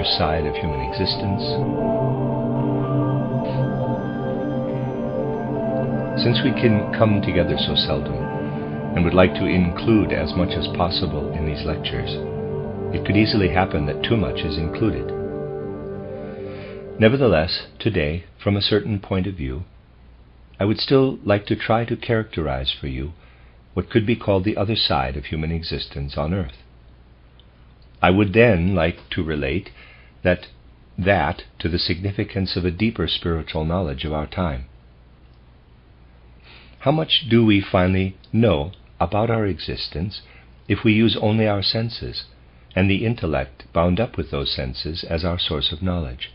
other side of human existence. Since we can come together so seldom, and would like to include as much as possible in these lectures, it could easily happen that too much is included. Nevertheless, today, from a certain point of view, I would still like to try to characterize for you what could be called the other side of human existence on earth. I would then like to relate that to the significance of a deeper spiritual knowledge of our time. How much do we finally know about our existence if we use only our senses and the intellect bound up with those senses as our source of knowledge?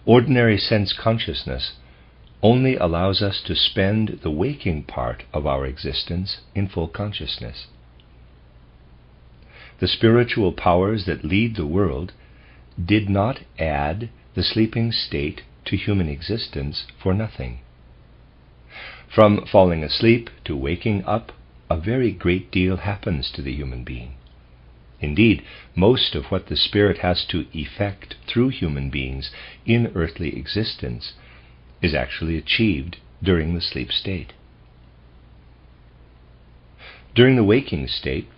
Ordinary sense consciousness only allows us to spend the waking part of our existence in full consciousness. The spiritual powers that lead the world did not add the sleeping state to human existence for nothing. From falling asleep to waking up, a very great deal happens to the human being. Indeed, most of what the Spirit has to effect through human beings in earthly existence is actually achieved during the sleep state. During the waking state,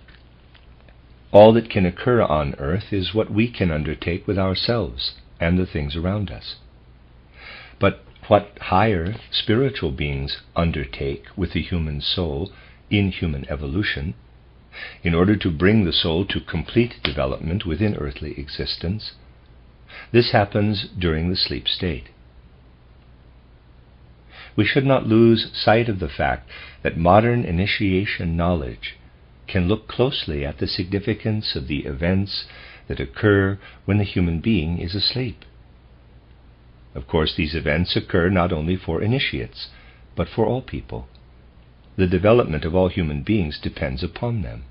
all that can occur on earth is what we can undertake with ourselves and the things around us. But what higher spiritual beings undertake with the human soul in human evolution, in order to bring the soul to complete development within earthly existence, this happens during the sleep state. We should not lose sight of the fact that modern initiation knowledge can look closely at the significance of the events that occur when the human being is asleep. Of course, these events occur not only for initiates, but for all people. The development of all human beings depends upon them.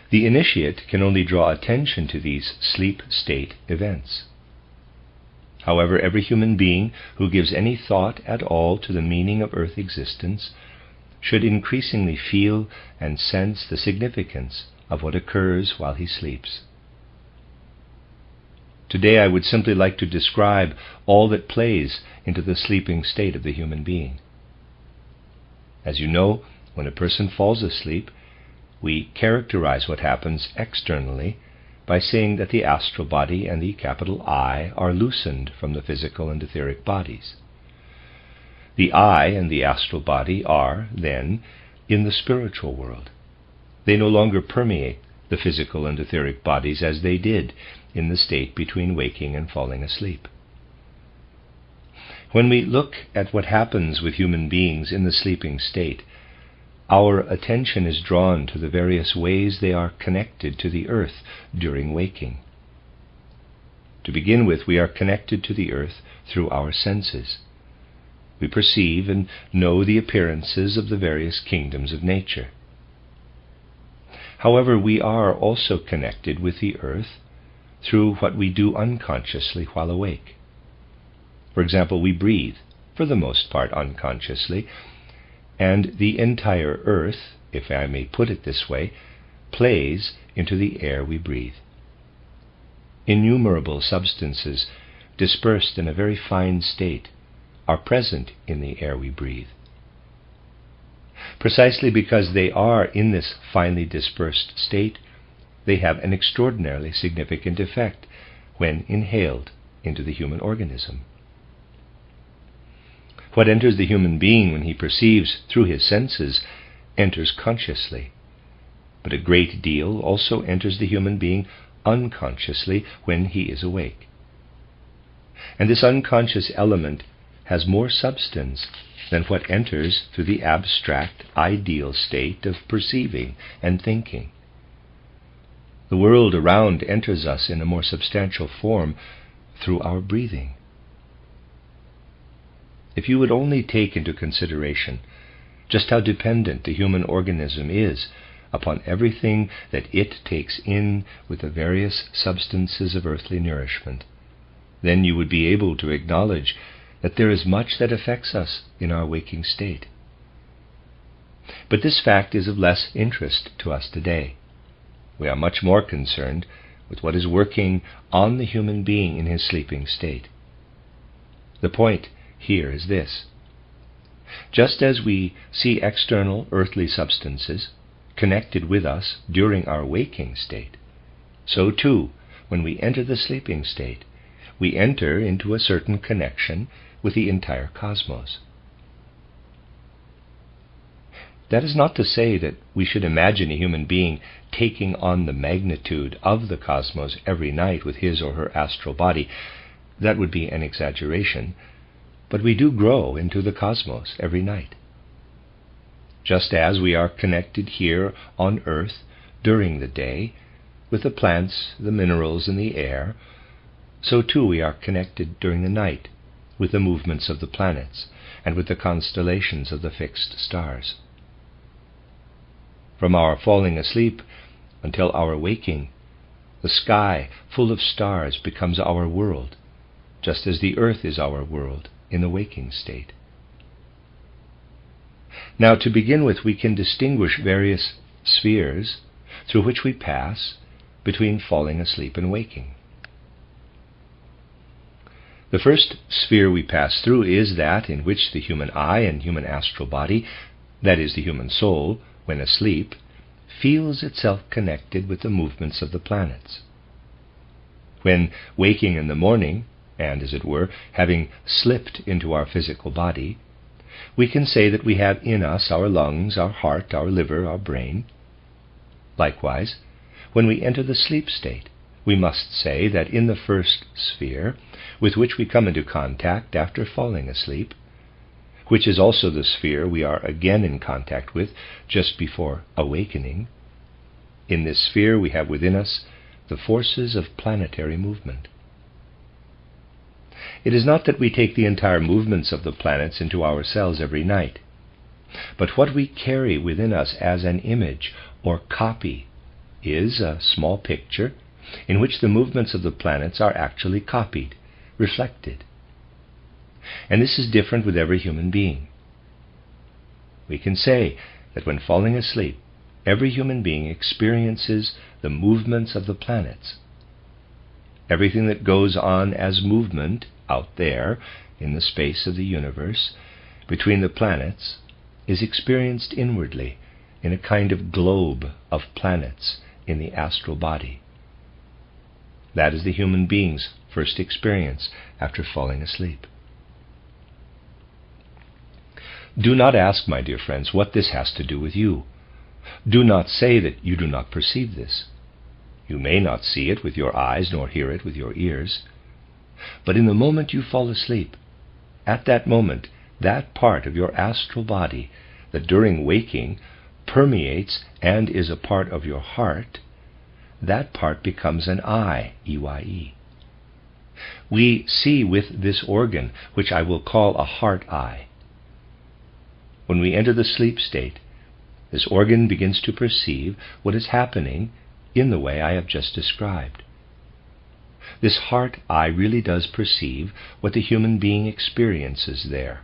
The initiate can only draw attention to these sleep state events. However, every human being who gives any thought at all to the meaning of earth existence should increasingly feel and sense the significance of what occurs while he sleeps. Today I would simply like to describe all that plays into the sleeping state of the human being. As you know, when a person falls asleep, we characterize what happens externally by saying that the astral body and the capital I are loosened from the physical and etheric bodies. The I and the astral body are, then, in the spiritual world. They no longer permeate the physical and etheric bodies as they did in the state between waking and falling asleep. When we look at what happens with human beings in the sleeping state, our attention is drawn to the various ways they are connected to the earth during waking. To begin with, we are connected to the earth through our senses. We perceive and know the appearances of the various kingdoms of nature. However, we are also connected with the earth through what we do unconsciously while awake. For example, we breathe, for the most part unconsciously, and the entire earth, if I may put it this way, plays into the air we breathe. Innumerable substances, dispersed in a very fine state, are present in the air we breathe. Precisely because they are in this finely dispersed state, they have an extraordinarily significant effect when inhaled into the human organism. What enters the human being when he perceives through his senses enters consciously, but a great deal also enters the human being unconsciously when he is awake. And this unconscious element has more substance than what enters through the abstract, ideal state of perceiving and thinking. The world around enters us in a more substantial form through our breathing. If you would only take into consideration just how dependent the human organism is upon everything that it takes in with the various substances of earthly nourishment, then you would be able to acknowledge that there is much that affects us in our waking state. But this fact is of less interest to us today. We are much more concerned with what is working on the human being in his sleeping state. The point here is this. Just as we see external earthly substances connected with us during our waking state, so too, when we enter the sleeping state, we enter into a certain connection with the entire cosmos. That is not to say that we should imagine a human being taking on the magnitude of the cosmos every night with his or her astral body. That would be an exaggeration, but we do grow into the cosmos every night. Just as we are connected here on earth during the day with the plants, the minerals, and the air, so too we are connected during the night with the movements of the planets and with the constellations of the fixed stars. From our falling asleep until our waking, the sky full of stars becomes our world, just as the earth is our world in the waking state. Now, to begin with, we can distinguish various spheres through which we pass between falling asleep and waking. The first sphere we pass through is that in which the human eye and human astral body, that is, the human soul, when asleep, feels itself connected with the movements of the planets. When waking in the morning, and, as it were, having slipped into our physical body, we can say that we have in us our lungs, our heart, our liver, our brain. Likewise, when we enter the sleep state, we must say that in the first sphere with which we come into contact after falling asleep, which is also the sphere we are again in contact with just before awakening, in this sphere we have within us the forces of planetary movement. It is not that we take the entire movements of the planets into ourselves every night, but what we carry within us as an image or copy is a small picture in which the movements of the planets are actually copied, reflected. And this is different with every human being. We can say that when falling asleep, every human being experiences the movements of the planets. Everything that goes on as movement out there in the space of the universe between the planets is experienced inwardly in a kind of globe of planets in the astral body. That is the human being's first experience after falling asleep. Do not ask, my dear friends, what this has to do with you. Do not say that you do not perceive this. You may not see it with your eyes nor hear it with your ears. But in the moment you fall asleep, at that moment, that part of your astral body that during waking permeates and is a part of your heart, that part becomes an eye, E-Y-E. We see with this organ, which I will call a heart eye. When we enter the sleep state, this organ begins to perceive what is happening in the way I have just described. This heart eye really does perceive what the human being experiences there,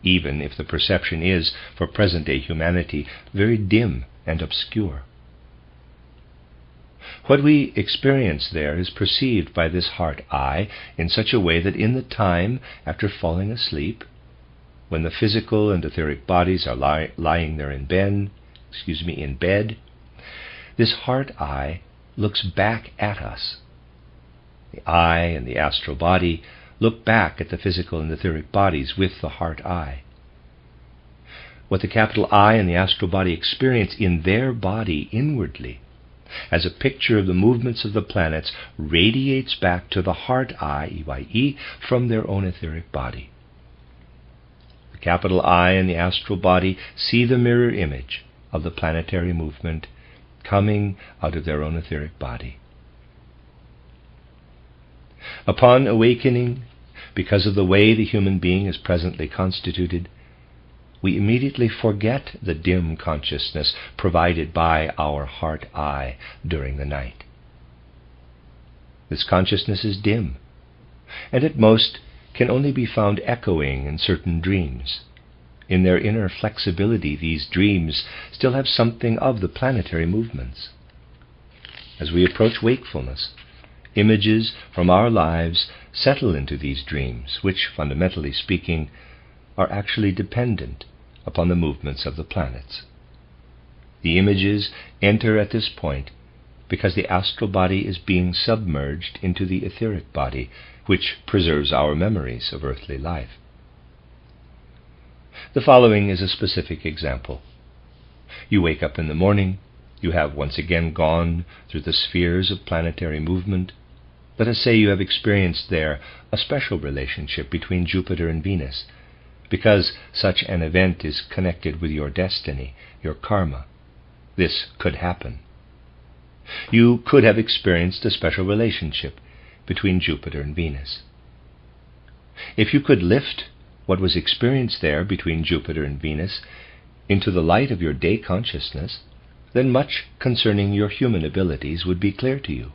even if the perception is, for present-day humanity, very dim and obscure. What we experience there is perceived by this heart eye in such a way that in the time after falling asleep, when the physical and etheric bodies are lying there in bed, this heart eye looks back at us. The eye and the astral body look back at the physical and etheric bodies with the heart eye. What the capital I and the astral body experience in their body inwardly, as a picture of the movements of the planets, radiates back to the heart eye, E-Y-E, from their own etheric body. The capital I and the astral body see the mirror image of the planetary movement coming out of their own etheric body. Upon awakening, because of the way the human being is presently constituted, we immediately forget the dim consciousness provided by our heart eye during the night. This consciousness is dim, and at most can only be found echoing in certain dreams. In their inner flexibility, these dreams still have something of the planetary movements. as we approach wakefulness, images from our lives settle into these dreams, which, fundamentally speaking, are actually dependent upon the movements of the planets. The images enter at this point because the astral body is being submerged into the etheric body, which preserves our memories of earthly life. The following is a specific example. You wake up in the morning. You have once again gone through the spheres of planetary movement. Let us say you have experienced there a special relationship between Jupiter and Venus, because such an event is connected with your destiny, your karma. This could happen. You could have experienced a special relationship between Jupiter and Venus. If you could lift what was experienced there between Jupiter and Venus into the light of your day consciousness, then much concerning your human abilities would be clear to you.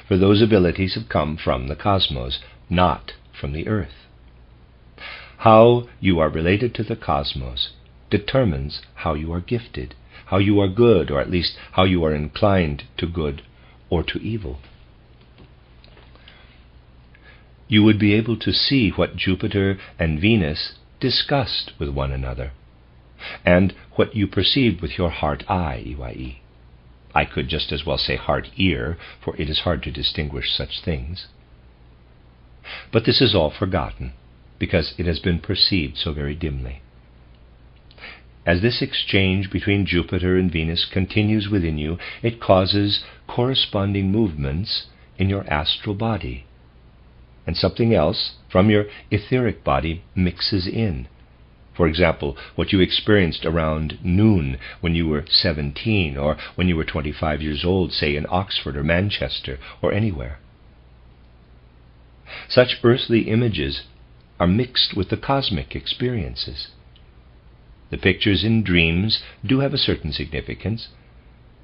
For those abilities have come from the cosmos, not from the earth. How you are related to the cosmos determines how you are gifted, how you are good, or at least how you are inclined to good or to evil. You would be able to see what Jupiter and Venus discussed with one another, and what you perceived with your heart-eye, EYE. I could just as well say heart-ear, for it is hard to distinguish such things. But this is all forgotten, because it has been perceived so very dimly. As this exchange between Jupiter and Venus continues within you, it causes corresponding movements in your astral body, and something else from your etheric body mixes in. For example, what you experienced around noon when you were 17, or when you were 25 years old, say in Oxford or Manchester or anywhere. Such earthly images are mixed with the cosmic experiences. The pictures in dreams do have a certain significance,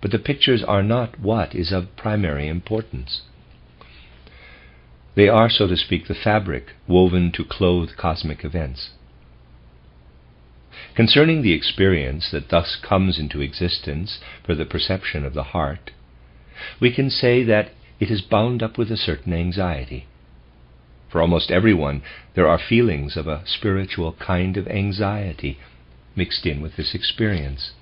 but the pictures are not what is of primary importance. They are, so to speak, the fabric woven to clothe cosmic events. Concerning the experience that thus comes into existence for the perception of the heart, we can say that it is bound up with a certain anxiety. For almost everyone, there are feelings of a spiritual kind of anxiety mixed in with this experience,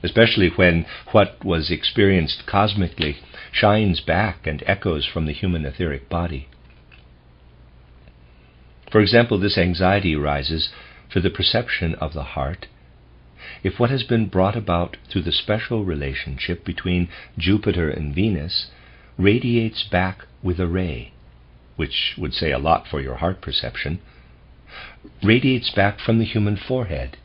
especially when what was experienced cosmically shines back and echoes from the human etheric body. For example, this anxiety arises for the perception of the heart if what has been brought about through the special relationship between Jupiter and Venus radiates back with a ray, which would say a lot for your heart perception, radiates back from the human forehead.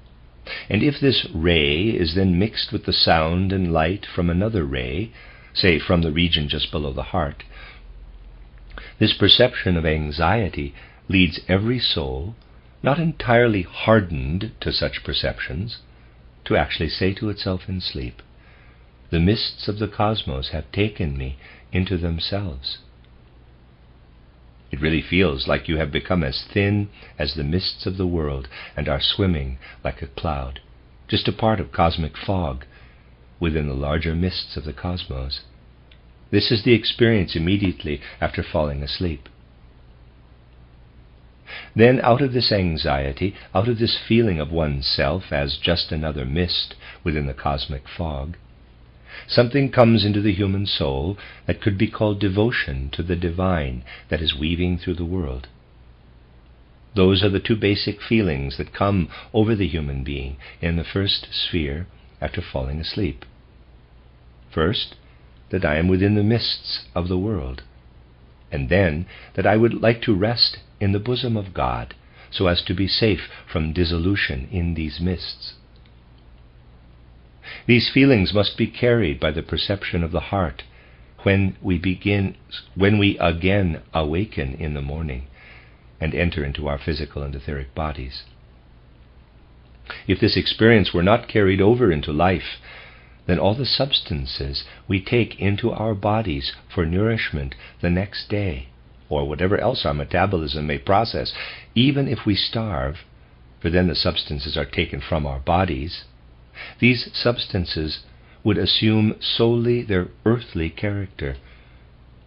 And if this ray is then mixed with the sound and light from another ray, say from the region just below the heart, this perception of anxiety leads every soul, not entirely hardened to such perceptions, to actually say to itself in sleep, "The mists of the cosmos have taken me into themselves." It really feels like you have become as thin as the mists of the world and are swimming like a cloud, just a part of cosmic fog within the larger mists of the cosmos. This is the experience immediately after falling asleep. Then out of this anxiety, out of this feeling of oneself as just another mist within the cosmic fog, something comes into the human soul that could be called devotion to the divine that is weaving through the world. Those are the two basic feelings that come over the human being in the first sphere after falling asleep. First, that I am within the mists of the world, and then that I would like to rest in the bosom of God so as to be safe from dissolution in these mists. These feelings must be carried by the perception of the heart when we again awaken in the morning and enter into our physical and etheric bodies. If this experience were not carried over into life, then all the substances we take into our bodies for nourishment the next day, or whatever else our metabolism may process, even if we starve, for then the substances are taken from our bodies, these substances would assume solely their earthly character,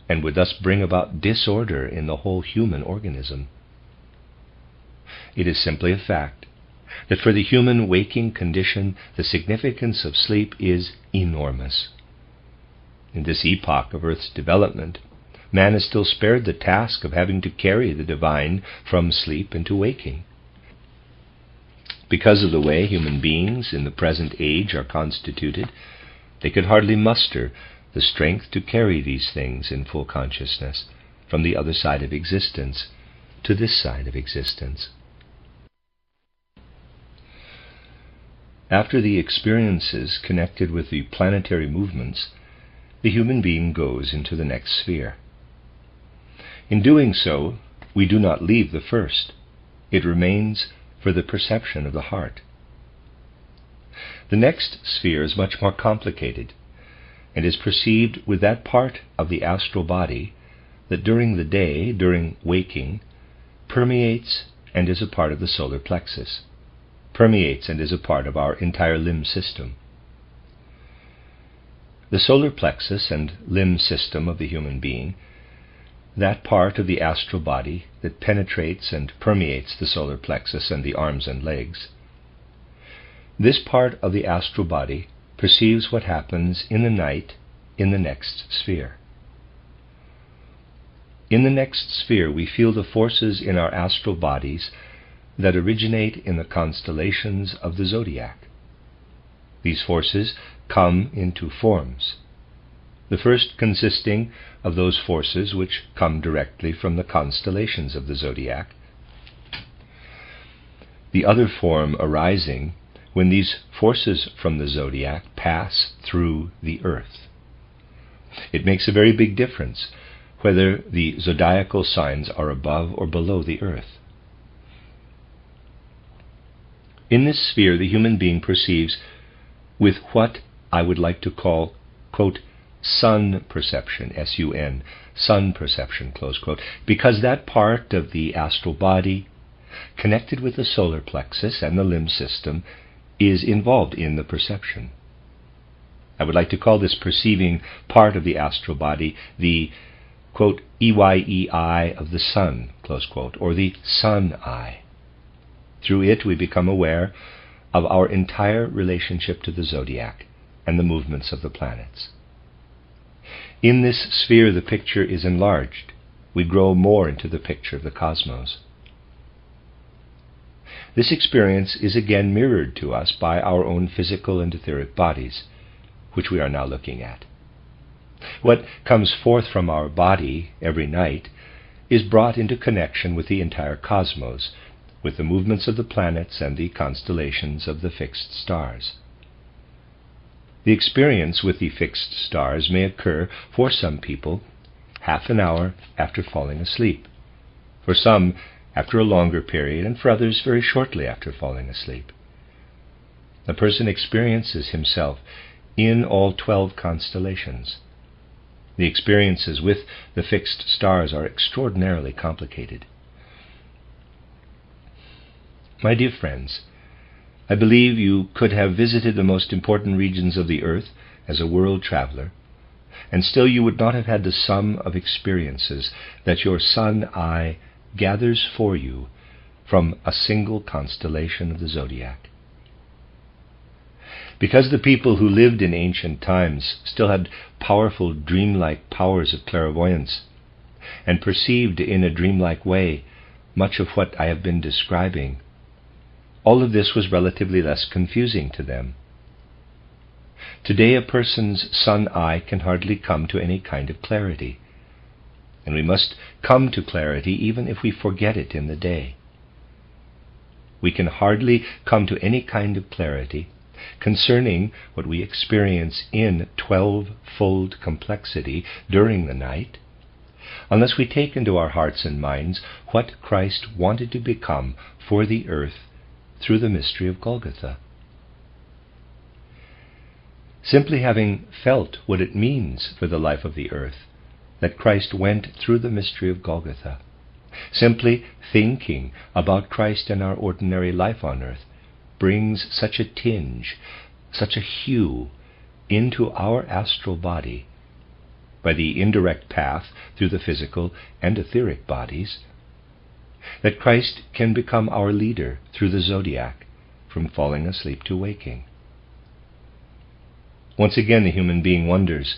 and would thus bring about disorder in the whole human organism. It is simply a fact that for the human waking condition, the significance of sleep is enormous. In this epoch of Earth's development, man is still spared the task of having to carry the divine from sleep into waking. Because of the way human beings in the present age are constituted, they could hardly muster the strength to carry these things in full consciousness from the other side of existence to this side of existence. After the experiences connected with the planetary movements, the human being goes into the next sphere. In doing so, we do not leave the first. It remains for the perception of the heart. The next sphere is much more complicated, and is perceived with that part of the astral body that during the day, during waking, permeates and is a part of the solar plexus, permeates and is a part of our entire limb system. The solar plexus and limb system of the human being, that part of the astral body that penetrates and permeates the solar plexus and the arms and legs, this part of the astral body perceives what happens in the night in the next sphere. In the next sphere, we feel the forces in our astral bodies that originate in the constellations of the zodiac. These forces come in two forms. The first consisting of those forces which come directly from the constellations of the zodiac. The other form arising when these forces from the zodiac pass through the earth. It makes a very big difference whether the zodiacal signs are above or below the earth. In this sphere, the human being perceives with what I would like to call, quote, sun perception, S-U-N, sun perception, close quote, because that part of the astral body connected with the solar plexus and the limb system is involved in the perception. I would like to call this perceiving part of the astral body the, quote, EYEI of the sun, close quote, or the sun eye. Through it we become aware of our entire relationship to the zodiac and the movements of the planets. In this sphere the picture is enlarged. We grow more into the picture of the cosmos. This experience is again mirrored to us by our own physical and etheric bodies, which we are now looking at. What comes forth from our body every night is brought into connection with the entire cosmos, with the movements of the planets and the constellations of the fixed stars. The experience with the fixed stars may occur for some people half an hour after falling asleep, for some after a longer period, and for others very shortly after falling asleep. The person experiences himself in all 12 constellations. The experiences with the fixed stars are extraordinarily complicated. My dear friends, I believe you could have visited the most important regions of the earth as a world traveler, and still you would not have had the sum of experiences that your sun eye gathers for you from a single constellation of the zodiac. Because the people who lived in ancient times still had powerful dreamlike powers of clairvoyance, and perceived in a dreamlike way much of what I have been describing, all of this was relatively less confusing to them. Today a person's sun eye can hardly come to any kind of clarity, and we must come to clarity even if we forget it in the day. We can hardly come to any kind of clarity concerning what we experience in 12-fold complexity during the night, unless we take into our hearts and minds what Christ wanted to become for the earth through the mystery of Golgotha. Simply having felt what it means for the life of the earth that Christ went through the mystery of Golgotha, simply thinking about Christ in our ordinary life on earth brings such a tinge, such a hue into our astral body by the indirect path through the physical and etheric bodies, that Christ can become our leader through the zodiac, from falling asleep to waking. Once again the human being wonders,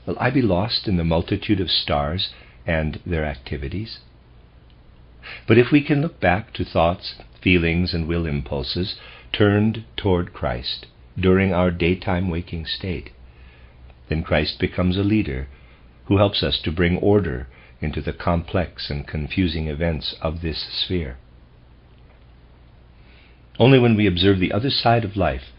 will I be lost in the multitude of stars and their activities? But if we can look back to thoughts, feelings, and will impulses turned toward Christ during our daytime waking state, then Christ becomes a leader who helps us to bring order into the complex and confusing events of this sphere. Only when we observe the other side of life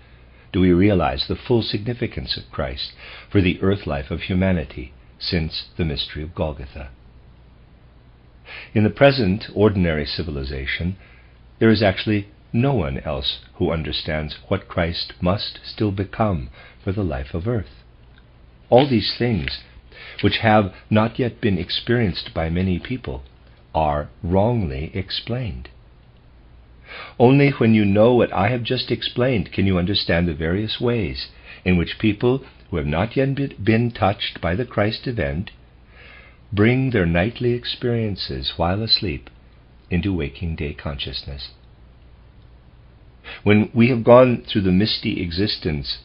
do we realize the full significance of Christ for the earth life of humanity since the mystery of Golgotha. In the present ordinary civilization, there is actually no one else who understands what Christ must still become for the life of earth. All these things, which have not yet been experienced by many people, are wrongly explained. Only when you know what I have just explained can you understand the various ways in which people who have not yet been touched by the Christ event bring their nightly experiences while asleep into waking day consciousness. When we have gone through the misty existence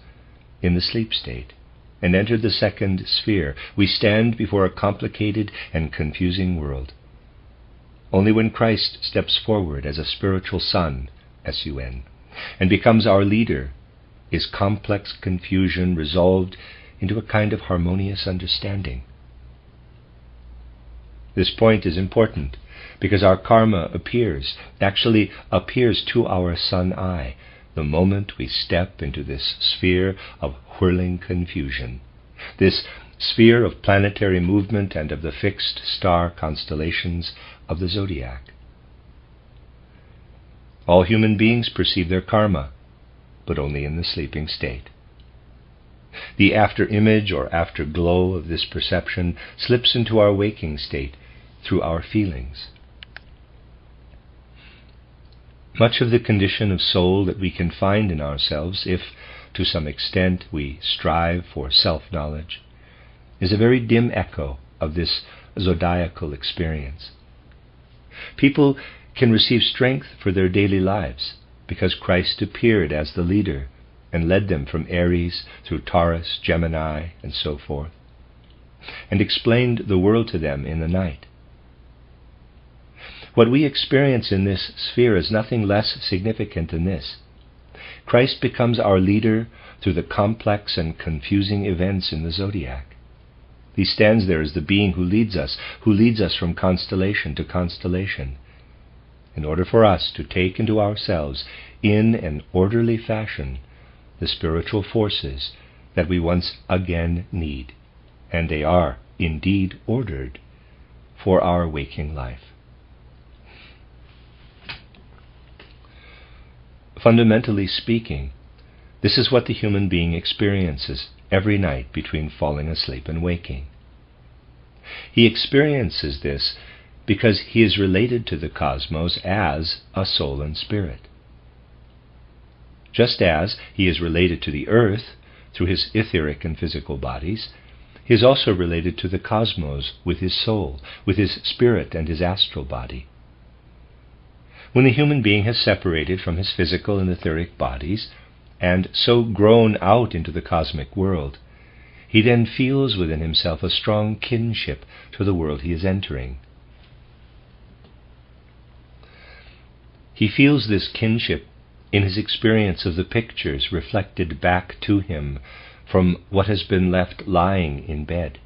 in the sleep state and entered the second sphere, we stand before a complicated and confusing world. Only when Christ steps forward as a spiritual sun, S-U-N, and becomes our leader, is complex confusion resolved into a kind of harmonious understanding. This point is important because our karma actually appears to our sun eye the moment we step into this sphere of whirling confusion, this sphere of planetary movement and of the fixed star constellations of the zodiac. All human beings perceive their karma, but only in the sleeping state. The after-image or afterglow of this perception slips into our waking state through our feelings. Much of the condition of soul that we can find in ourselves, if to some extent we strive for self-knowledge, is a very dim echo of this zodiacal experience. People can receive strength for their daily lives because Christ appeared as the leader and led them from Aries through Taurus, Gemini, and so forth, and explained the world to them in the night. What we experience in this sphere is nothing less significant than this. Christ becomes our leader through the complex and confusing events in the zodiac. He stands there as the being who leads us from constellation to constellation, in order for us to take into ourselves, in an orderly fashion, the spiritual forces that we once again need, and they are indeed ordered for our waking life. Fundamentally speaking, this is what the human being experiences every night between falling asleep and waking. He experiences this because he is related to the cosmos as a soul and spirit. Just as he is related to the earth through his etheric and physical bodies, he is also related to the cosmos with his soul, with his spirit and his astral body. When the human being has separated from his physical and etheric bodies, and so grown out into the cosmic world, he then feels within himself a strong kinship to the world he is entering. He feels this kinship in his experience of the pictures reflected back to him from what has been left lying in bed.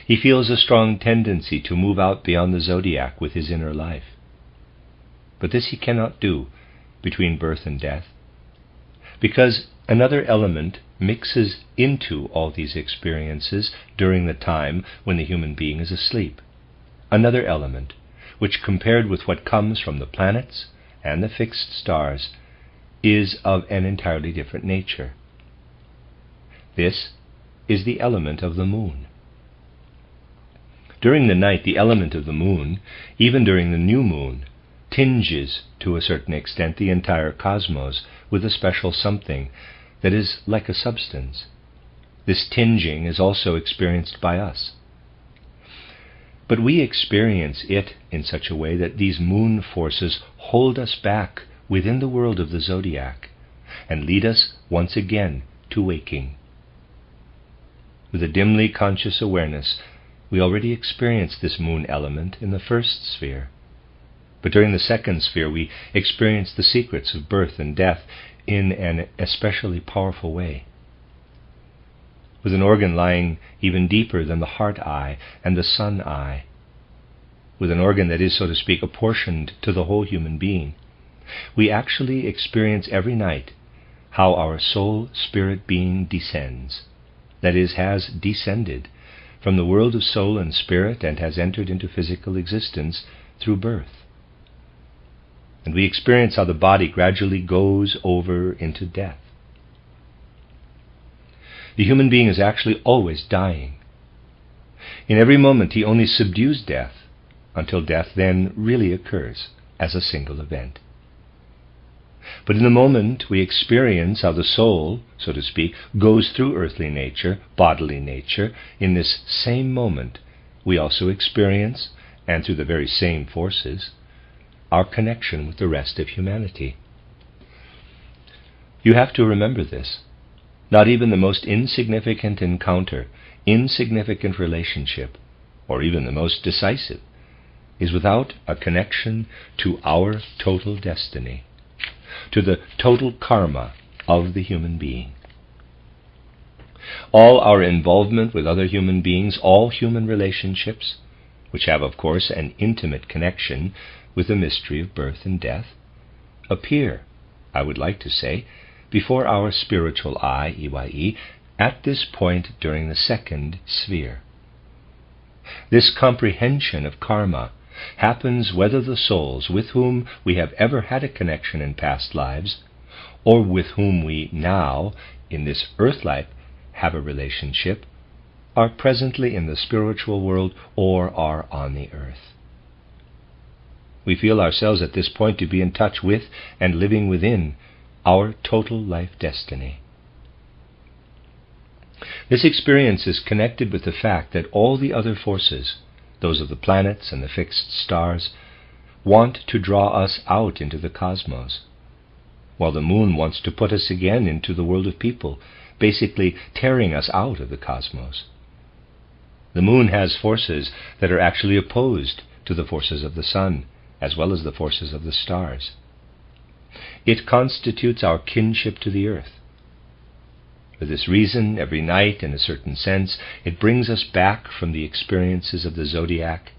He feels a strong tendency to move out beyond the zodiac with his inner life. But this he cannot do between birth and death, because another element mixes into all these experiences during the time when the human being is asleep. Another element, which compared with what comes from the planets and the fixed stars, is of an entirely different nature. This is the element of the moon. During the night, the element of the moon, even during the new moon, tinges to a certain extent the entire cosmos with a special something that is like a substance. This tinging is also experienced by us. But we experience it in such a way that these moon forces hold us back within the world of the zodiac and lead us once again to waking. With a dimly conscious awareness, we already experience this moon element in the first sphere. But during the second sphere, we experience the secrets of birth and death in an especially powerful way. With an organ lying even deeper than the heart eye and the sun eye, with an organ that is, so to speak, apportioned to the whole human being, we actually experience every night how our soul spirit being descends, that is, has descended from the world of soul and spirit and has entered into physical existence through birth. And we experience how the body gradually goes over into death. The human being is actually always dying. In every moment he only subdues death until death then really occurs as a single event. But in the moment we experience how the soul, so to speak, goes through earthly nature, bodily nature, in this same moment we also experience, and through the very same forces, our connection with the rest of humanity. You have to remember this. Not even the most insignificant encounter, insignificant relationship, or even the most decisive, is without a connection to our total destiny, to the total karma of the human being. All our involvement with other human beings, all human relationships, which have, of course, an intimate connection with the mystery of birth and death, appear, I would like to say, before our spiritual eye, EYE, at this point during the second sphere. This comprehension of karma happens whether the souls with whom we have ever had a connection in past lives, or with whom we now, in this earth life, have a relationship, are presently in the spiritual world or are on the earth. We feel ourselves at this point to be in touch with and living within our total life destiny. This experience is connected with the fact that all the other forces, those of the planets and the fixed stars, want to draw us out into the cosmos, while the moon wants to put us again into the world of people, basically tearing us out of the cosmos. The moon has forces that are actually opposed to the forces of the sun, as well as the forces of the stars. It constitutes our kinship to the earth. For this reason, every night, in a certain sense, it brings us back from the experiences of the zodiac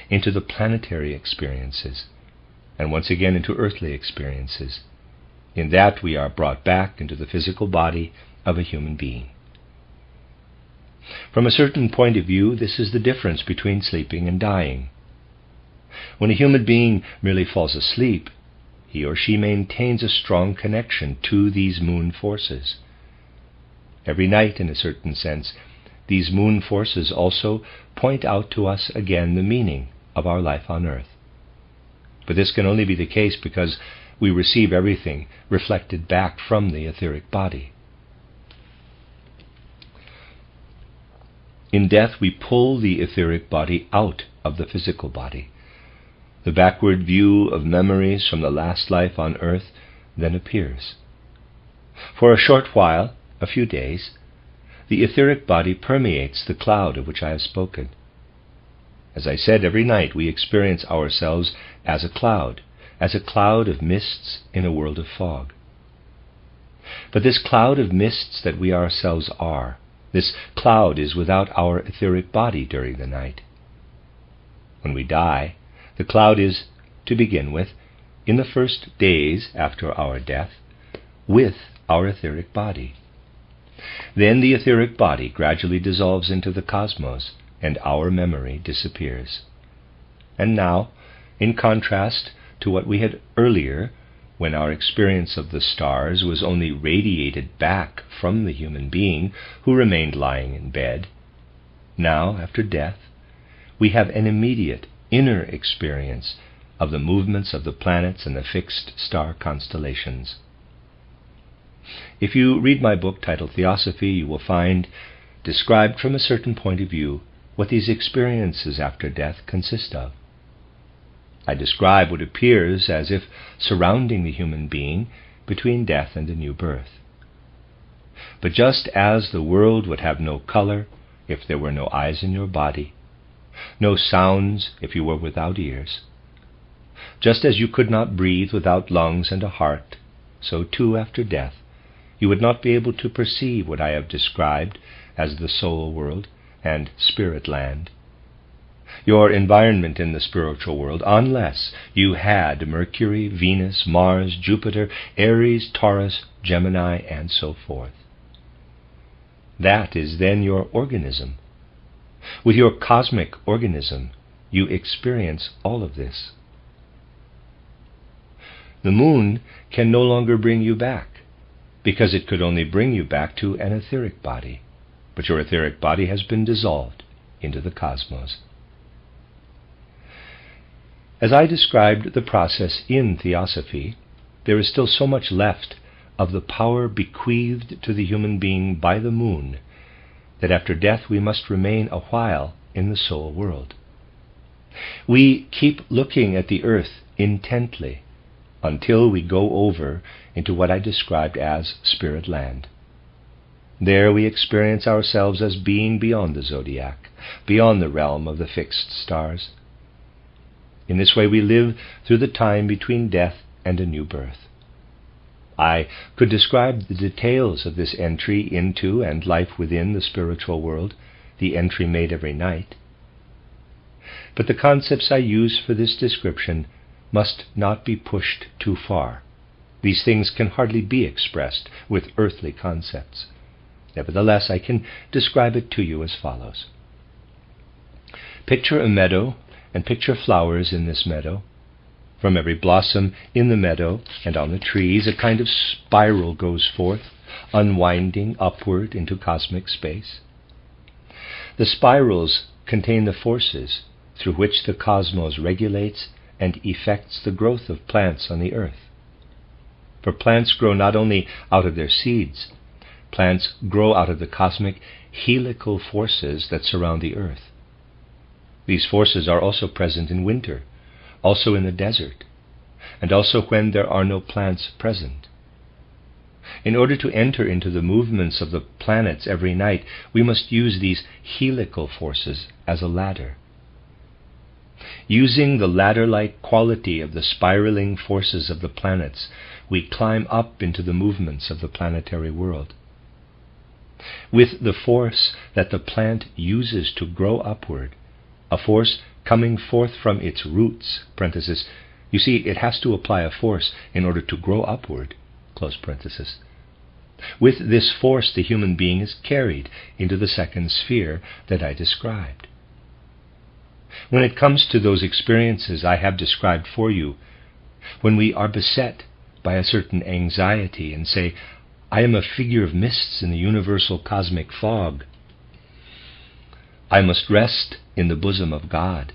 into the planetary experiences, and once again into earthly experiences. In that we are brought back into the physical body of a human being. From a certain point of view, this is the difference between sleeping and dying. When a human being merely falls asleep, he or she maintains a strong connection to these moon forces. Every night, in a certain sense, these moon forces also point out to us again the meaning of our life on earth. But this can only be the case because we receive everything reflected back from the etheric body. In death, we pull the etheric body out of the physical body. The backward view of memories from the last life on earth then appears. For a short while, a few days, the etheric body permeates the cloud of which I have spoken. As I said, every night we experience ourselves as a cloud of mists in a world of fog. But this cloud of mists that we ourselves are, this cloud is without our etheric body during the night. When we die, the cloud is, to begin with, in the first days after our death, with our etheric body. Then the etheric body gradually dissolves into the cosmos, and our memory disappears. And now, in contrast to what we had earlier, when our experience of the stars was only radiated back from the human being who remained lying in bed, now, after death, we have an immediate inner experience of the movements of the planets and the fixed star constellations. If you read my book titled Theosophy, you will find, described from a certain point of view, what these experiences after death consist of. I describe what appears as if surrounding the human being between death and a new birth. But just as the world would have no color if there were no eyes in your body, no sounds if you were without ears, just as you could not breathe without lungs and a heart, so too after death you would not be able to perceive what I have described as the soul world and spirit land, your environment in the spiritual world, unless you had Mercury, Venus, Mars, Jupiter, Aries, Taurus, Gemini, and so forth. That is then your organism. With your cosmic organism, you experience all of this. The moon can no longer bring you back, because it could only bring you back to an etheric body, but your etheric body has been dissolved into the cosmos. As I described the process in Theosophy, there is still so much left of the power bequeathed to the human being by the moon that after death we must remain a while in the soul world. We keep looking at the earth intently until we go over into what I described as spirit land. There we experience ourselves as being beyond the zodiac, beyond the realm of the fixed stars. In this way we live through the time between death and a new birth. I could describe the details of this entry into and life within the spiritual world, the entry made every night. But the concepts I use for this description must not be pushed too far. These things can hardly be expressed with earthly concepts. Nevertheless, I can describe it to you as follows. Picture a meadow and picture flowers in this meadow. From every blossom in the meadow and on the trees, a kind of spiral goes forth, unwinding upward into cosmic space. The spirals contain the forces through which the cosmos regulates and effects the growth of plants on the earth. For plants grow not only out of their seeds, plants grow out of the cosmic helical forces that surround the earth. These forces are also present in winter, also in the desert, and also when there are no plants present. In order to enter into the movements of the planets every night, we must use these helical forces as a ladder. Using the ladder-like quality of the spiraling forces of the planets, we climb up into the movements of the planetary world. With the force that the plant uses to grow upward, a force coming forth from its roots, parenthesis, you see, it has to apply a force in order to grow upward, close parenthesis. With this force, the human being is carried into the second sphere that I described. When it comes to those experiences I have described for you, when we are beset by a certain anxiety and say, I am a figure of mists in the universal cosmic fog, I must rest in the bosom of God.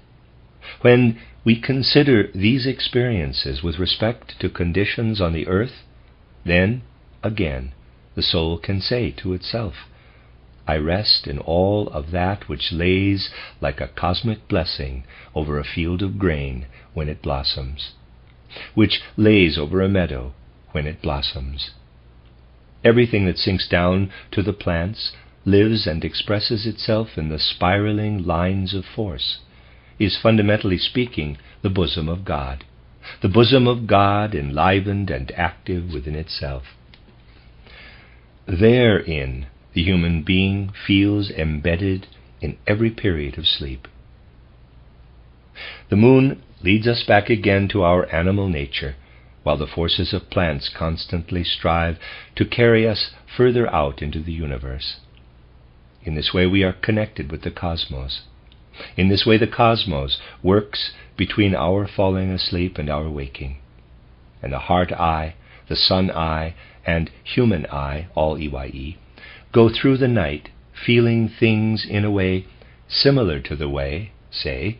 When we consider these experiences with respect to conditions on the earth, then, again, the soul can say to itself, I rest in all of that which lays like a cosmic blessing over a field of grain when it blossoms, which lays over a meadow when it blossoms. Everything that sinks down to the plants, lives and expresses itself in the spiraling lines of force, is fundamentally speaking the bosom of God enlivened and active within itself. Therein the human being feels embedded in every period of sleep. The moon leads us back again to our animal nature, while the forces of plants constantly strive to carry us further out into the universe. In this way we are connected with the cosmos. In this way the cosmos works between our falling asleep and our waking. And the heart eye, the sun eye, and human eye, all EYE, go through the night feeling things in a way similar to the way, say,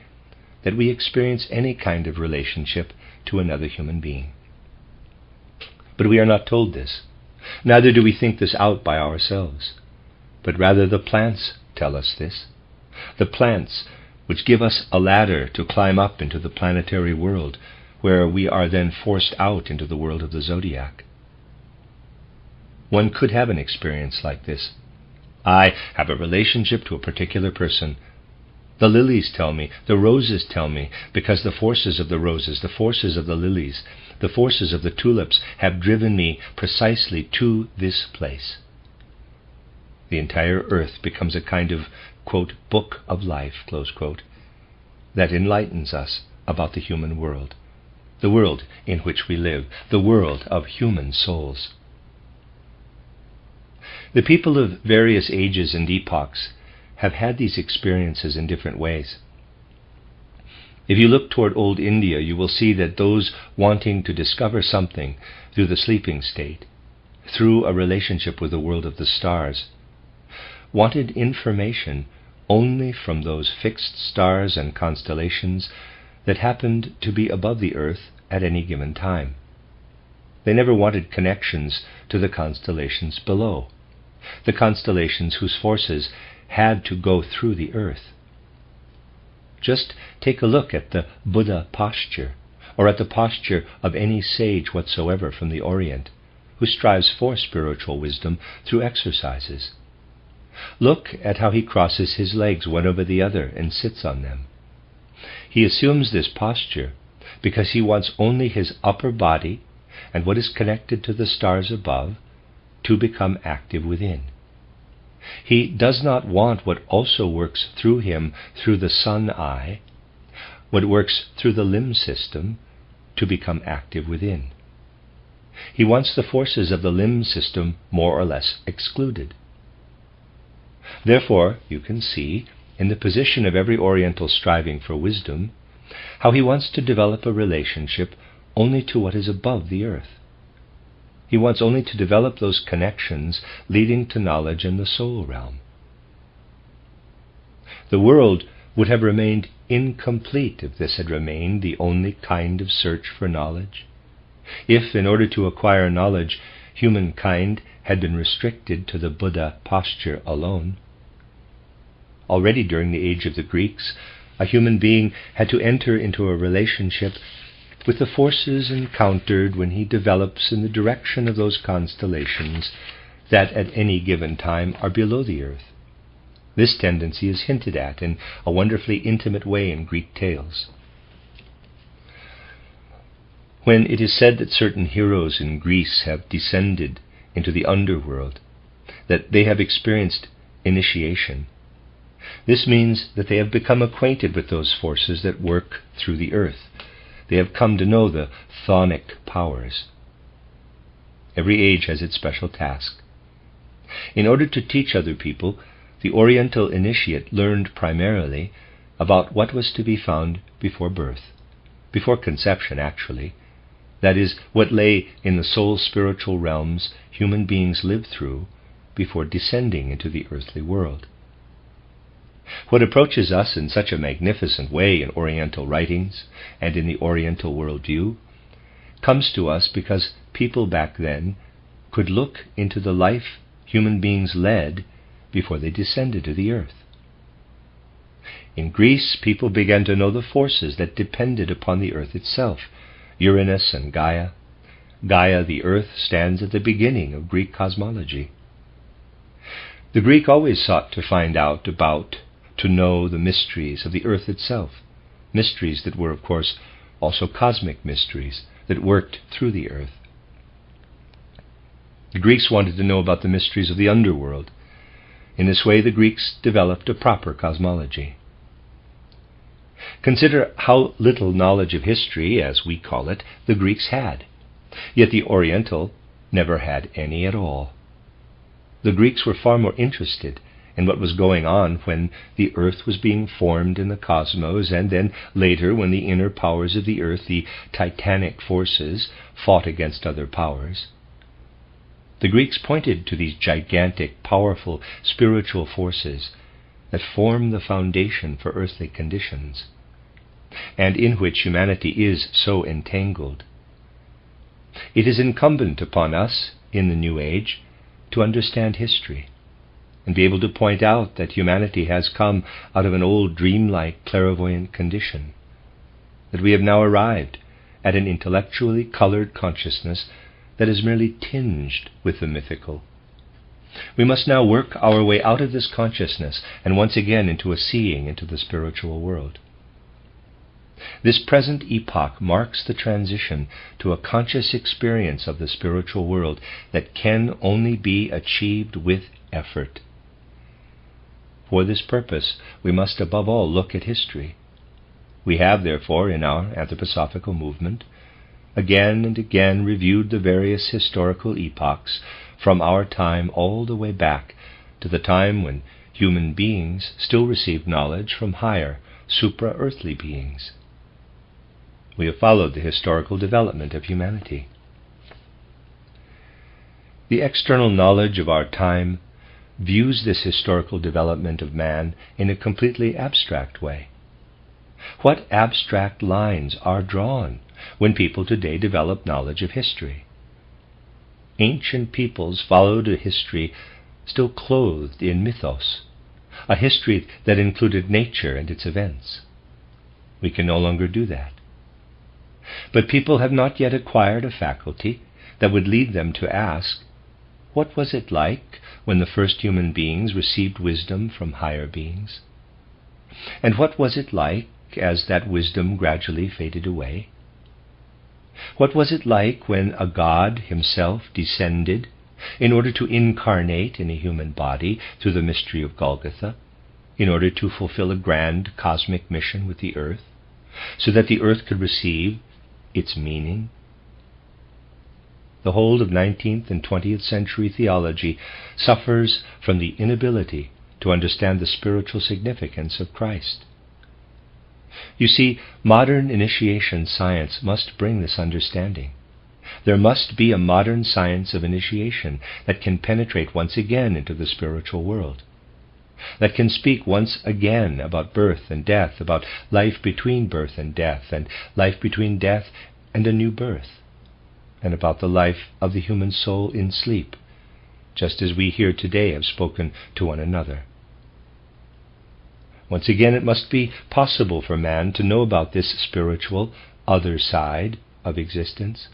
that we experience any kind of relationship to another human being. But we are not told this. Neither do we think this out by ourselves, but rather the plants tell us this. The plants which give us a ladder to climb up into the planetary world, where we are then forced out into the world of the zodiac. One could have an experience like this. I have a relationship to a particular person. The lilies tell me, the roses tell me, because the forces of the roses, the forces of the lilies, the forces of the tulips have driven me precisely to this place. The entire earth becomes a kind of, quote, book of life, close quote, that enlightens us about the human world, the world in which we live, the world of human souls. The people of various ages and epochs have had these experiences in different ways. If you look toward old India, you will see that those wanting to discover something through the sleeping state, through a relationship with the world of the stars, wanted information only from those fixed stars and constellations that happened to be above the earth at any given time. They never wanted connections to the constellations below, the constellations whose forces had to go through the earth. Just take a look at the Buddha posture, or at the posture of any sage whatsoever from the Orient, who strives for spiritual wisdom through exercises. Look at how he crosses his legs one over the other and sits on them. He assumes this posture because he wants only his upper body and what is connected to the stars above to become active within. He does not want what also works through him through the sun eye, what works through the limb system, to become active within. He wants the forces of the limb system more or less excluded. Therefore, you can see, in the position of every Oriental striving for wisdom, how he wants to develop a relationship only to what is above the earth. He wants only to develop those connections leading to knowledge in the soul realm. The world would have remained incomplete if this had remained the only kind of search for knowledge. If, in order to acquire knowledge, humankind had been restricted to the Buddha posture alone. Already during the age of the Greeks, a human being had to enter into a relationship with the forces encountered when he develops in the direction of those constellations that at any given time are below the earth. This tendency is hinted at in a wonderfully intimate way in Greek tales. When it is said that certain heroes in Greece have descended into the underworld, that they have experienced initiation, this means that they have become acquainted with those forces that work through the earth. They have come to know the chthonic powers. Every age has its special task. In order to teach other people, the Oriental initiate learned primarily about what was to be found before birth, before conception actually, that is, what lay in the soul spiritual realms human beings live through before descending into the earthly world. What approaches us in such a magnificent way in Oriental writings and in the Oriental worldview comes to us because people back then could look into the life human beings led before they descended to the earth. In Greece, people began to know the forces that depended upon the earth itself, Uranus and Gaia. Gaia, the earth, stands at the beginning of Greek cosmology. The Greek always sought to find out about, to know the mysteries of the earth itself, mysteries that were, of course, also cosmic mysteries that worked through the earth. The Greeks wanted to know about the mysteries of the underworld. In this way, the Greeks developed a proper cosmology. Consider how little knowledge of history, as we call it, the Greeks had. Yet the Oriental never had any at all. The Greeks were far more interested in what was going on when the earth was being formed in the cosmos, and then later when the inner powers of the earth, the titanic forces, fought against other powers. The Greeks pointed to these gigantic, powerful spiritual forces that form the foundation for earthly conditions, and in which humanity is so entangled. It is incumbent upon us, in the New Age, to understand history and be able to point out that humanity has come out of an old dreamlike clairvoyant condition, that we have now arrived at an intellectually colored consciousness that is merely tinged with the mythical. We must now work our way out of this consciousness and once again into a seeing into the spiritual world. This present epoch marks the transition to a conscious experience of the spiritual world that can only be achieved with effort. For this purpose, we must above all look at history. We have, therefore, in our anthroposophical movement, again and again reviewed the various historical epochs from our time all the way back to the time when human beings still received knowledge from higher, supra-earthly beings. We have followed the historical development of humanity. The external knowledge of our time views this historical development of man in a completely abstract way. What abstract lines are drawn when people today develop knowledge of history? Ancient peoples followed a history still clothed in mythos, a history that included nature and its events. We can no longer do that. But people have not yet acquired a faculty that would lead them to ask, what was it like when the first human beings received wisdom from higher beings? And what was it like as that wisdom gradually faded away? What was it like when a god himself descended in order to incarnate in a human body through the mystery of Golgotha, in order to fulfill a grand cosmic mission with the earth, so that the earth could receive its meaning? The whole of 19th and 20th century theology suffers from the inability to understand the spiritual significance of Christ. You see, modern initiation science must bring this understanding. There must be a modern science of initiation that can penetrate once again into the spiritual world, that can speak once again about birth and death, about life between birth and death, and life between death and a new birth, and about the life of the human soul in sleep, just as we here today have spoken to one another. Once again, it must be possible for man to know about this spiritual other side of existence.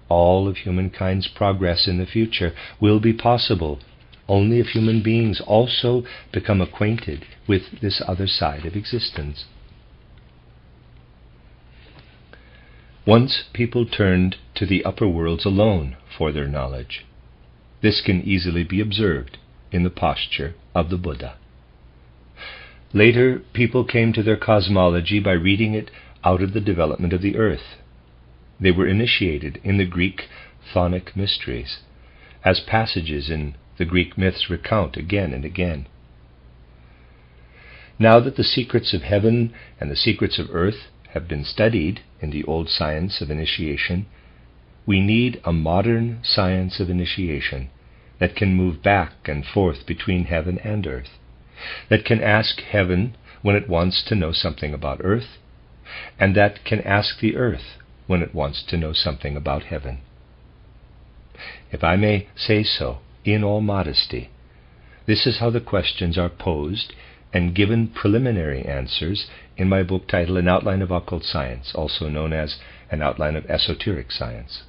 All of humankind's progress in the future will be possible only if human beings also become acquainted with this other side of existence. Once people turned to the upper worlds alone for their knowledge. This can easily be observed in the posture of the Buddha. Later, people came to their cosmology by reading it out of the development of the earth. They were initiated in the Greek chthonic mysteries, as passages in the Greek myths recount again and again. Now that the secrets of heaven and the secrets of earth have been studied in the old science of initiation, we need a modern science of initiation that can move back and forth between heaven and earth, that can ask heaven when it wants to know something about earth, and that can ask the earth when it wants to know something about heaven. If I may say so, in all modesty, this is how the questions are posed and given preliminary answers in my book titled An Outline of Occult Science, also known as An Outline of Esoteric Science.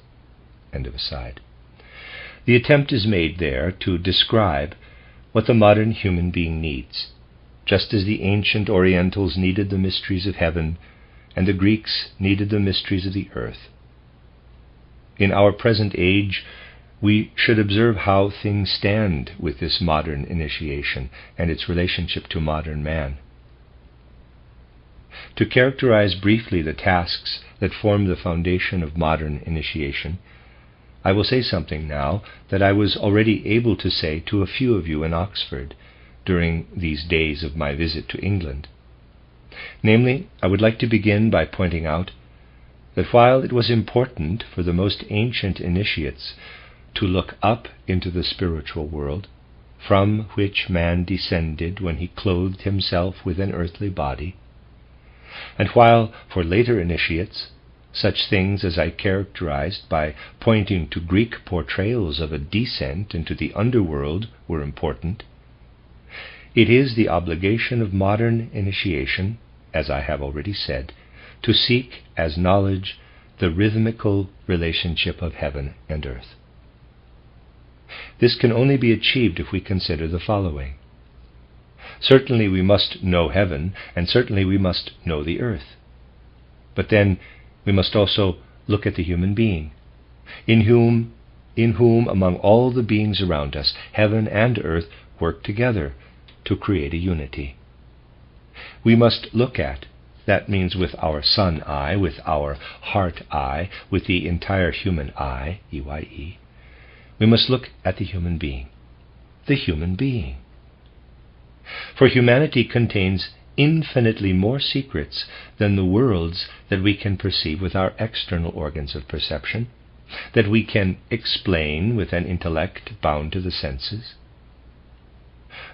End of aside. The attempt is made there to describe what the modern human being needs, just as the ancient Orientals needed the mysteries of heaven and the Greeks needed the mysteries of the earth. In our present age, we should observe how things stand with this modern initiation and its relationship to modern man. To characterize briefly the tasks that form the foundation of modern initiation, I will say something now that I was already able to say to a few of you in Oxford during these days of my visit to England. Namely, I would like to begin by pointing out that while it was important for the most ancient initiates to look up into the spiritual world, from which man descended when he clothed himself with an earthly body, and while for later initiates such things as I characterized by pointing to Greek portrayals of a descent into the underworld were important, it is the obligation of modern initiation, as I have already said, to seek as knowledge the rhythmical relationship of heaven and earth. This can only be achieved if we consider the following. Certainly we must know heaven, and certainly we must know the earth. But then we must also look at the human being, in whom among all the beings around us, heaven and earth work together to create a unity. We must look at, that means with our sun eye, with our heart eye, with the entire human eye, EYE, we must look at the human being. The human being. For humanity contains infinitely more secrets than the worlds that we can perceive with our external organs of perception, that we can explain with an intellect bound to the senses.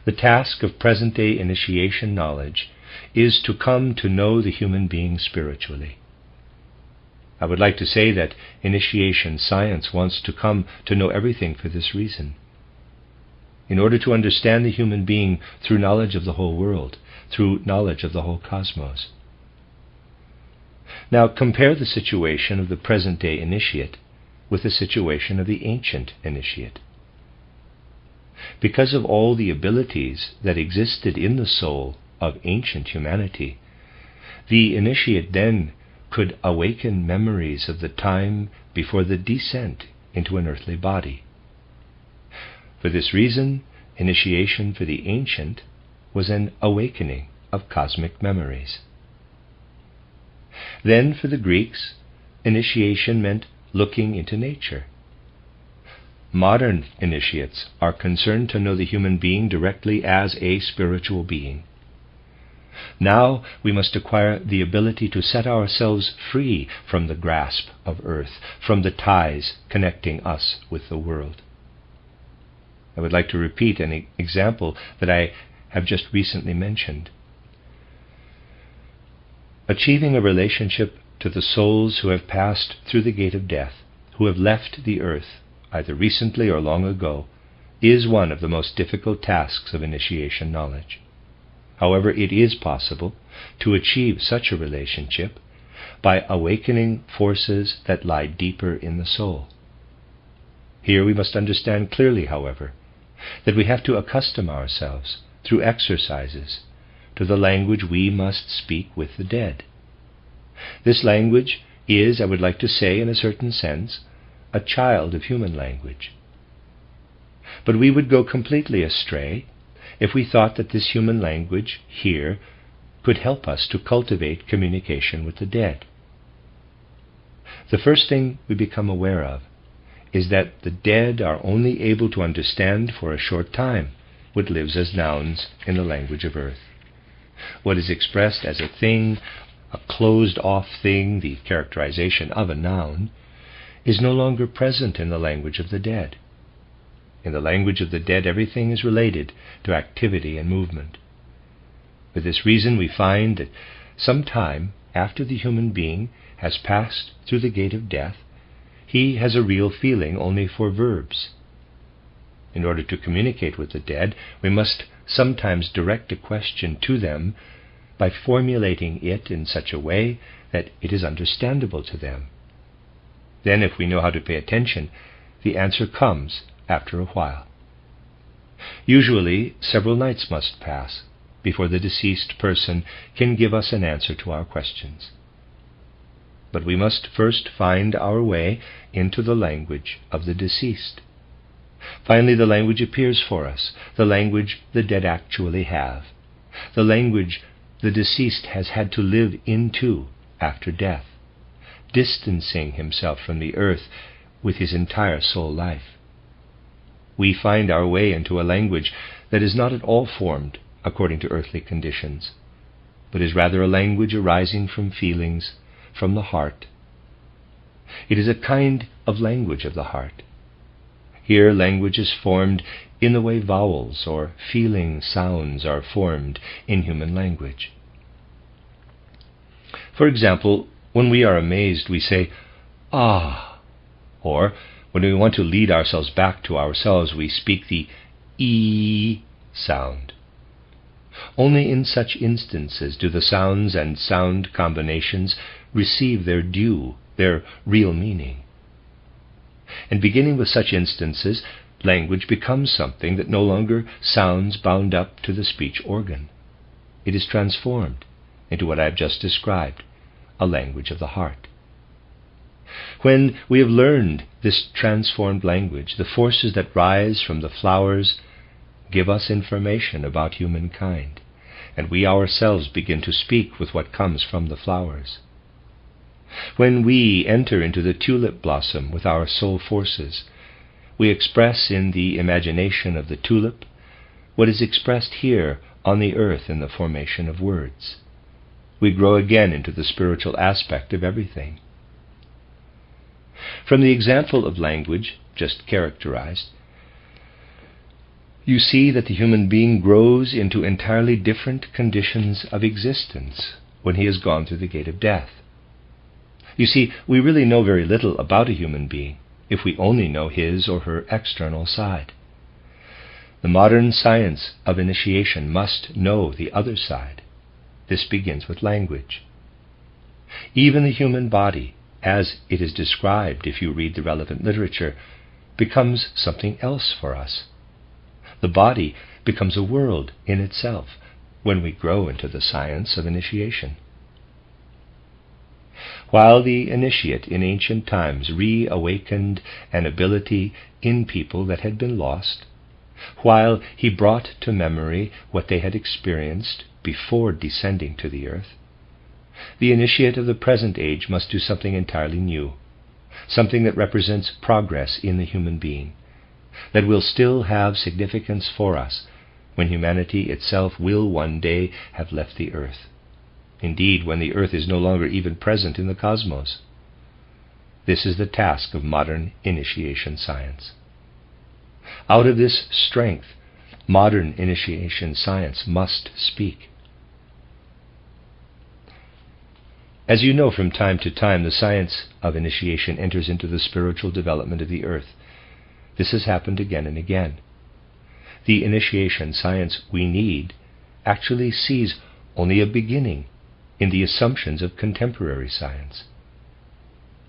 The task of present-day initiation knowledge is to come to know the human being spiritually. I would like to say that initiation science wants to come to know everything for this reason. In order to understand the human being through knowledge of the whole world, through knowledge of the whole cosmos. Now compare the situation of the present-day initiate with the situation of the ancient initiate. Because of all the abilities that existed in the soul of ancient humanity, the initiate then could awaken memories of the time before the descent into an earthly body. For this reason, initiation for the ancient was an awakening of cosmic memories. Then for the Greeks, initiation meant looking into nature. Modern initiates are concerned to know the human being directly as a spiritual being. Now we must acquire the ability to set ourselves free from the grasp of earth, from the ties connecting us with the world. I would like to repeat an example that I have just recently mentioned. Achieving a relationship to the souls who have passed through the gate of death, who have left the earth, either recently or long ago, is one of the most difficult tasks of initiation knowledge. However, it is possible to achieve such a relationship by awakening forces that lie deeper in the soul. Here we must understand clearly, however, that we have to accustom ourselves, through exercises, to the language we must speak with the dead. This language is, I would like to say in a certain sense, a child of human language. But we would go completely astray if we thought that this human language here could help us to cultivate communication with the dead. The first thing we become aware of is that the dead are only able to understand for a short time what lives as nouns in the language of earth. What is expressed as a thing, a closed-off thing, the characterization of a noun, is no longer present in the language of the dead. In the language of the dead, everything is related to activity and movement. For this reason, we find that some time after the human being has passed through the gate of death, he has a real feeling only for verbs. In order to communicate with the dead, we must sometimes direct a question to them by formulating it in such a way that it is understandable to them. Then, if we know how to pay attention, the answer comes after a while. Usually, several nights must pass before the deceased person can give us an answer to our questions. But we must first find our way into the language of the deceased. Finally, the language appears for us, the language the dead actually have, the language the deceased has had to live into after death, distancing himself from the earth with his entire soul life. We find our way into a language that is not at all formed according to earthly conditions, but is rather a language arising from feelings, from the heart. It is a kind of language of the heart. Here language is formed in the way vowels or feeling sounds are formed in human language. For example, When we are amazed, we say, "Ah." Or, when we want to lead ourselves back to ourselves, we speak the "e" sound. Only in such instances do the sounds and sound combinations receive their due, their real meaning. And beginning with such instances, language becomes something that no longer sounds bound up to the speech organ. It is transformed into what I have just described, a language of the heart. When we have learned this transformed language, the forces that rise from the flowers give us information about humankind, and we ourselves begin to speak with what comes from the flowers. When we enter into the tulip blossom with our soul forces, we express in the imagination of the tulip what is expressed here on the earth in the formation of words. We grow again into the spiritual aspect of everything. From the example of language just characterized, you see that the human being grows into entirely different conditions of existence when he has gone through the gate of death. You see, we really know very little about a human being if we only know his or her external side. The modern science of initiation must know the other side. This begins with language. Even the human body, as it is described if you read the relevant literature, becomes something else for us. The body becomes a world in itself when we grow into the science of initiation. While the initiate in ancient times reawakened an ability in people that had been lost, while he brought to memory what they had experienced before descending to the earth, the initiate of the present age must do something entirely new, something that represents progress in the human being, that will still have significance for us when humanity itself will one day have left the earth. Indeed, when the earth is no longer even present in the cosmos. This is the task of modern initiation science. Out of this strength, modern initiation science must speak. As you know, from time to time, the science of initiation enters into the spiritual development of the earth. This has happened again and again. The initiation science we need actually sees only a beginning in the assumptions of contemporary science.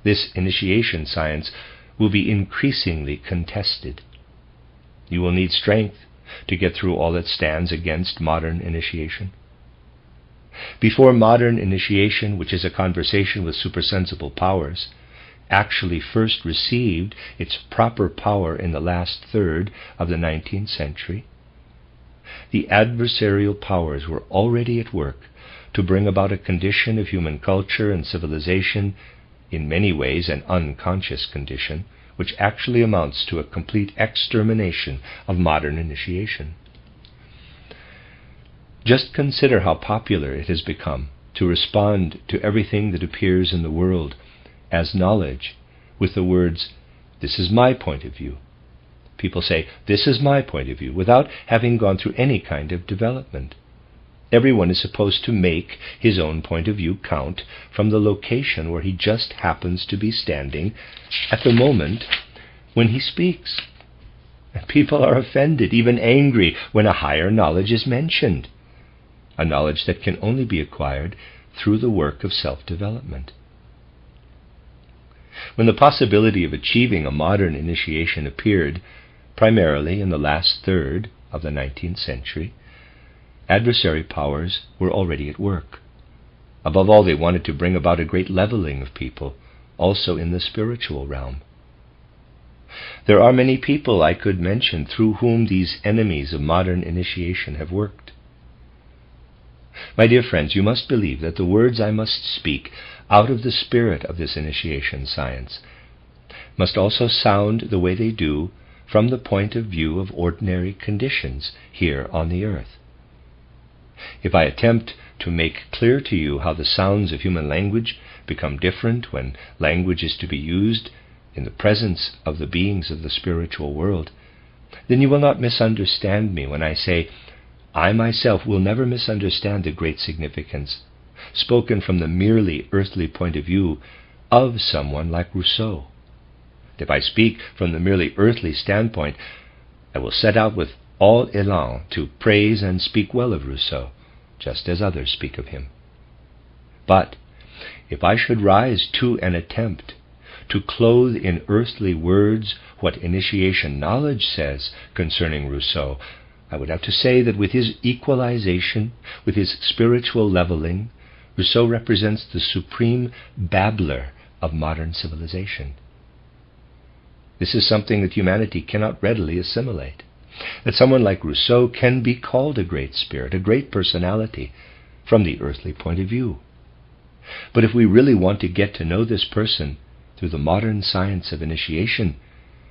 This initiation science will be increasingly contested. You will need strength to get through all that stands against modern initiation. Before modern initiation, which is a conversation with supersensible powers, actually first received its proper power in the last third of the 19th century, the adversarial powers were already at work to bring about a condition of human culture and civilization, in many ways an unconscious condition, which actually amounts to a complete extermination of modern initiation. Just consider how popular it has become to respond to everything that appears in the world as knowledge with the words, "This is my point of view." People say, "This is my point of view," without having gone through any kind of development. Everyone is supposed to make his own point of view count from the location where he just happens to be standing at the moment when he speaks. And people are offended, even angry, when a higher knowledge is mentioned, a knowledge that can only be acquired through the work of self-development. When the possibility of achieving a modern initiation appeared, primarily in the last third of the 19th century, adversary powers were already at work. Above all, they wanted to bring about a great leveling of people, also in the spiritual realm. There are many people I could mention through whom these enemies of modern initiation have worked. My dear friends, you must believe that the words I must speak out of the spirit of this initiation science must also sound the way they do from the point of view of ordinary conditions here on the earth. If I attempt to make clear to you how the sounds of human language become different when language is to be used in the presence of the beings of the spiritual world, then you will not misunderstand me when I say I myself will never misunderstand the great significance spoken from the merely earthly point of view of someone like Rousseau. If I speak from the merely earthly standpoint, I will set out with all élan to praise and speak well of Rousseau, just as others speak of him. But if I should rise to an attempt to clothe in earthly words what initiation knowledge says concerning Rousseau, I would have to say that with his equalization, with his spiritual leveling, Rousseau represents the supreme babbler of modern civilization. This is something that humanity cannot readily assimilate, that someone like Rousseau can be called a great spirit, a great personality, from the earthly point of view. But if we really want to get to know this person through the modern science of initiation,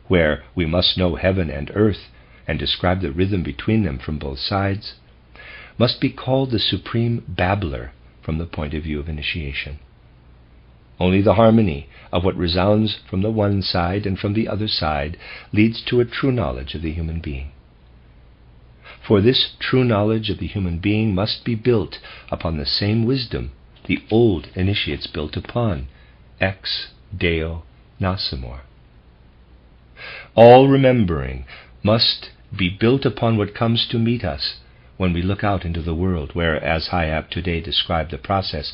where we must know heaven and earth and describe the rhythm between them from both sides, must be called the supreme babbler from the point of view of initiation. Only the harmony of what resounds from the one side and from the other side leads to a true knowledge of the human being. For this true knowledge of the human being must be built upon the same wisdom the old initiates built upon, ex deo nascimur. All remembering must be built upon what comes to meet us when we look out into the world, where, as Hayab today described the process,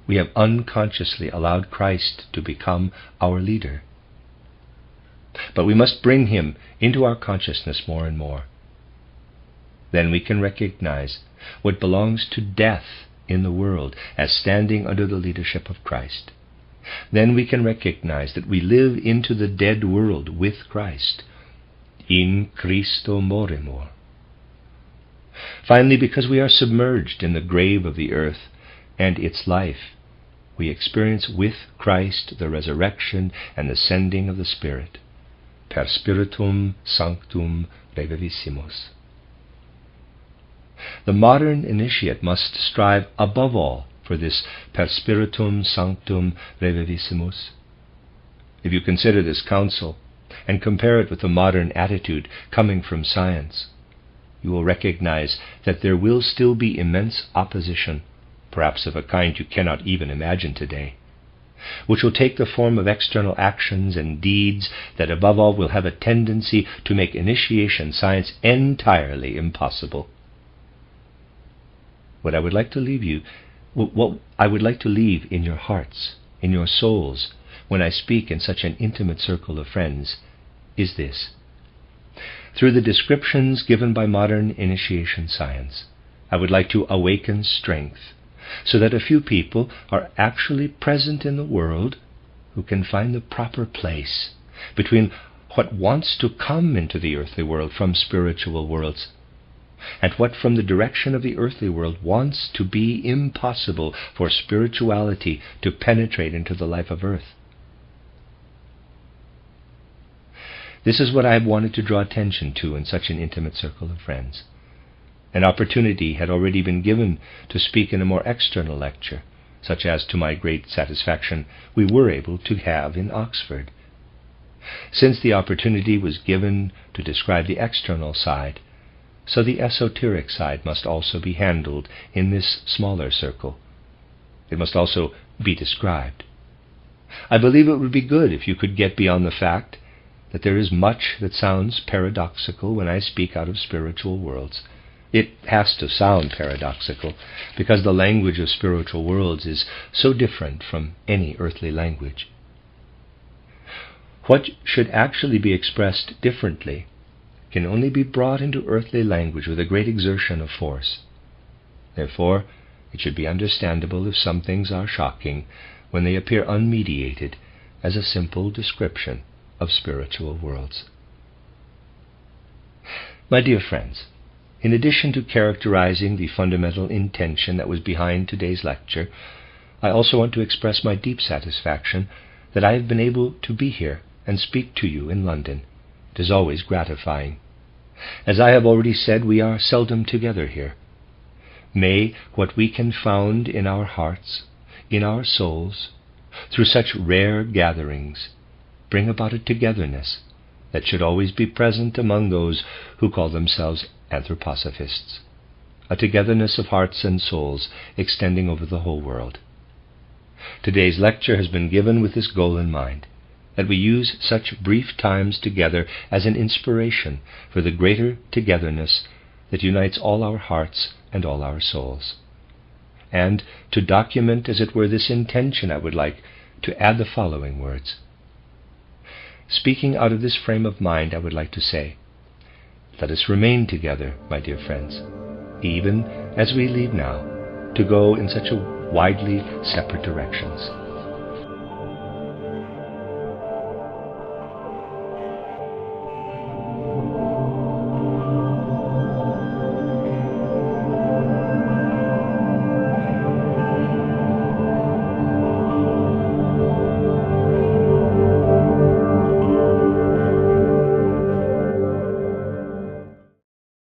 we have unconsciously allowed Christ to become our leader. But we must bring him into our consciousness more and more. Then we can recognize what belongs to death in the world as standing under the leadership of Christ. Then we can recognize that we live into the dead world with Christ. In Christo moremur. Finally, because we are submerged in the grave of the earth and its life, we experience with Christ the resurrection and the sending of the Spirit, per spiritum sanctum revivissimus. The modern initiate must strive above all for this per spiritum sanctum revivissimus. If you consider this counsel and compare it with the modern attitude coming from science, you will recognize that there will still be immense opposition, perhaps of a kind you cannot even imagine today, which will take the form of external actions and deeds that above all will have a tendency to make initiation science entirely impossible. What I would like to leave in your hearts, in your souls, when I speak in such an intimate circle of friends, is this. Through the descriptions given by modern initiation science, I would like to awaken strength, so that a few people are actually present in the world who can find the proper place between what wants to come into the earthly world from spiritual worlds and what from the direction of the earthly world wants to be impossible for spirituality to penetrate into the life of earth. This is what I have wanted to draw attention to in such an intimate circle of friends. An opportunity had already been given to speak in a more external lecture, such as, to my great satisfaction, we were able to have in Oxford. Since the opportunity was given to describe the external side, so the esoteric side must also be handled in this smaller circle. It must also be described. I believe it would be good if you could get beyond the fact that there is much that sounds paradoxical when I speak out of spiritual worlds. It has to sound paradoxical, because the language of spiritual worlds is so different from any earthly language. What should actually be expressed differently can only be brought into earthly language with a great exertion of force. Therefore, it should be understandable if some things are shocking when they appear unmediated as a simple description of spiritual worlds. My dear friends, in addition to characterizing the fundamental intention that was behind today's lecture, I also want to express my deep satisfaction that I have been able to be here and speak to you in London. It is always gratifying. As I have already said, we are seldom together here. May what we can found in our hearts, in our souls, through such rare gatherings, bring about a togetherness that should always be present among those who call themselves anthroposophists. a togetherness of hearts and souls extending over the whole world. Today's lecture has been given with this goal in mind, that we use such brief times together as an inspiration for the greater togetherness that unites all our hearts and all our souls. And to document, as it were, this intention, I would like to add the following words. Speaking out of this frame of mind, I would like to say, let us remain together, my dear friends, even as we leave now to go in such widely separate directions.